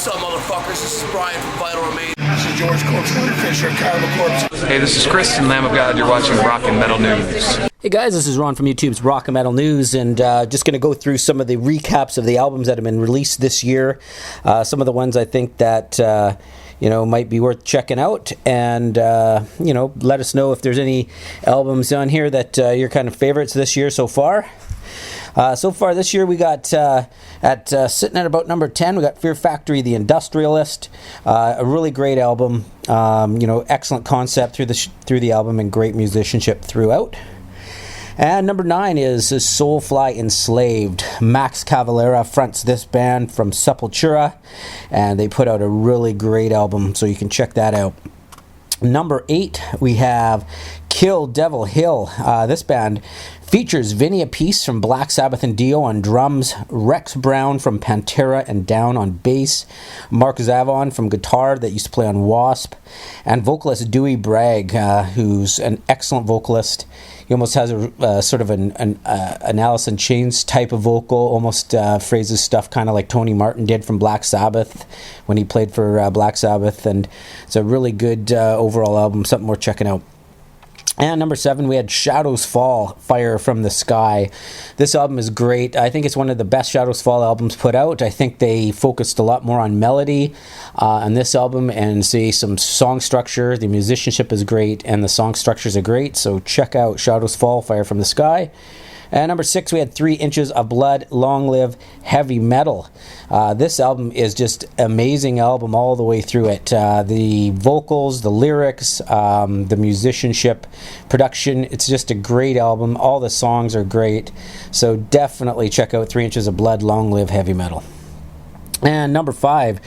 What's up, motherfuckers? This is Brian from Vital Remains. This is George Corpse, Winter Fisher, Cannibal Corpse. Hey, this is Chris and Lamb of God. You're watching RockAndMetalNewz. Hey guys, this is Ron from YouTube's Rock and Metal News, and just going to go through some of the recaps of the albums that have been released this year. Some of the ones I think that might be worth checking out, and let us know if there's any albums on here that your kind of favorites this year so far. So far this year, we got sitting at about number 10. We got Fear Factory, The Industrialist, a really great album. Excellent concept through the album and great musicianship throughout. And number 9 is Soulfly, Enslaved. Max Cavalera fronts this band from Sepultura, and they put out a really great album, so you can check that out. Number 8, we have Kill Devil Hill. This band features Vinne Appice from Black Sabbath and Dio on drums, Rex Brown from Pantera and Down on bass, Mark Zavon from guitar that used to play on Wasp, and vocalist Dewey Bragg, who's an excellent vocalist. He almost has a sort of an Alice in Chains type of vocal, almost phrases stuff kind of like Tony Martin did from Black Sabbath when he played for Black Sabbath, and it's a really good overall album, something worth checking out. And number 7, we had Shadows Fall, Fire from the Sky. This album is great. I think it's one of the best Shadows Fall albums put out. I think they focused a lot more on melody on this album and some song structure. The musicianship is great and the song structures are great. So check out Shadows Fall, Fire from the Sky. And number 6, we had 3 Inches of Blood, Long Live Heavy Metal. This album is just amazing album all the way through it. The vocals, the lyrics, the musicianship, production, it's just a great album. All the songs are great. So definitely check out 3 Inches of Blood, Long Live Heavy Metal. And number 5,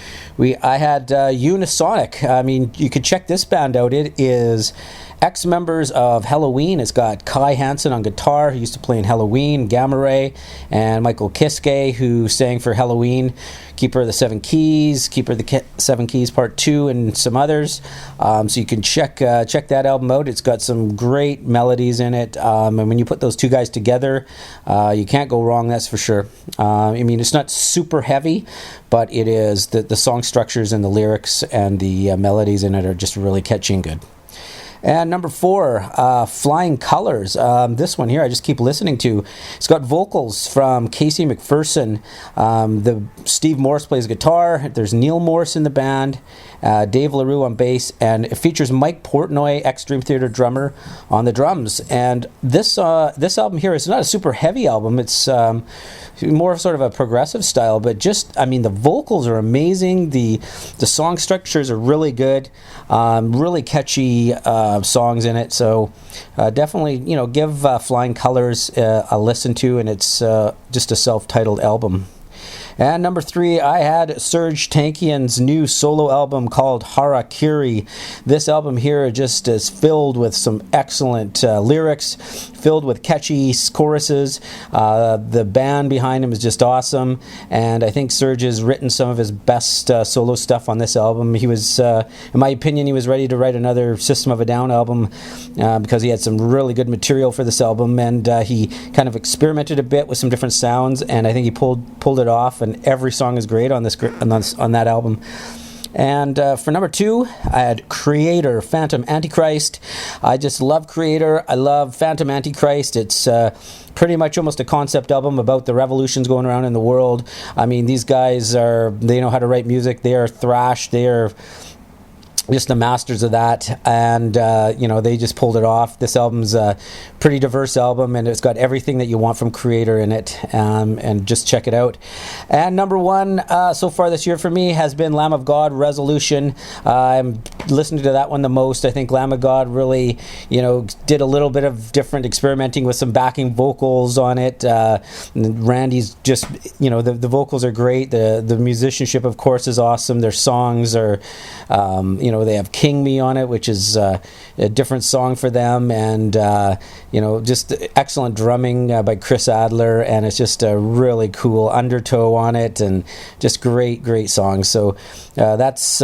I had Unisonic. I mean, you could check this band out. It is ex-members of Helloween. It's got Kai Hanson on guitar, who used to play in Helloween, Gamma Ray, and Michael Kiske, who sang for Helloween, Keeper of the Seven Keys, Keeper of the Seven Keys Part 2, and some others. So you can check that album out. It's got some great melodies in it, and when you put those two guys together, you can't go wrong, that's for sure. I mean, it's not super heavy, but it is the song structures and the lyrics and the melodies in it are just really catchy and good. And number 4, Flying Colors. This one here I just keep listening to. It's got vocals from Casey McPherson. Steve Morse plays guitar. There's Neil Morse in the band. Dave LaRue on bass. And it features Mike Portnoy, ex-Dream Theater drummer, on the drums. And this album here is not a super heavy album. It's more sort of a progressive style. But the vocals are amazing. The song structures are really good. Really catchy songs in it, so definitely give Flying Colors a listen to, and it's just a self-titled album. And number 3, I had Serj Tankian's new solo album called Harakiri. This album here just is filled with some excellent lyrics, filled with catchy choruses. The band behind him is just awesome, and I think Serj has written some of his best solo stuff on this album. He was, in my opinion, he was ready to write another System of a Down album because he had some really good material for this album, and he kind of experimented a bit with some different sounds, and I think he pulled it off. And every song is great on that album. And for number 2, I had Kreator, Phantom Antichrist. I just love Kreator. I love Phantom Antichrist. It's pretty much almost a concept album about the revolutions going around in the world. I mean, these guys they know how to write music. They are thrash. They are just the masters of that, and they just pulled it off. This album's a pretty diverse album, and it's got everything that you want from Kreator in it, and just check it out. And number 1 so far this year for me has been Lamb of God, Resolution. I'm listening to that one the most. I think Lamb of God really did a little bit of different experimenting with some backing vocals on it. Randy's just the vocals are great. The musicianship, of course, is awesome. Their songs are they have King Me on it, which is a different song for them, and just excellent drumming by Chris Adler, and it's just a really cool undertow on it, and just great songs. So those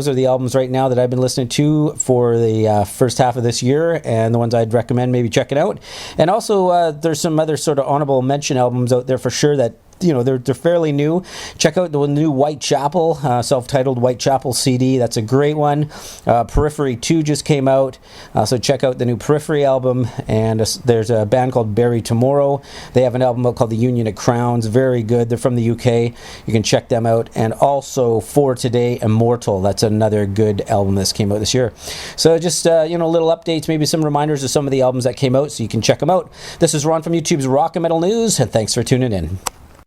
are the albums right now that I've been listening to for the first half of this year, and the ones I'd recommend maybe checking out. And also there's some other sort of honorable mention albums out there for sure that they're fairly new. Check out the new Whitechapel, self-titled Whitechapel CD. That's a great one. Periphery II just came out, so check out the new Periphery album. And there's a band called Bury Tomorrow. They have an album out called The Union of Crowns. Very good. They're from the UK. You can check them out. And also For Today, Immortal. That's another good album that came out this year. So just little updates, maybe some reminders of some of the albums that came out, so you can check them out. This is Ron from YouTube's Rock and Metal News, and thanks for tuning in.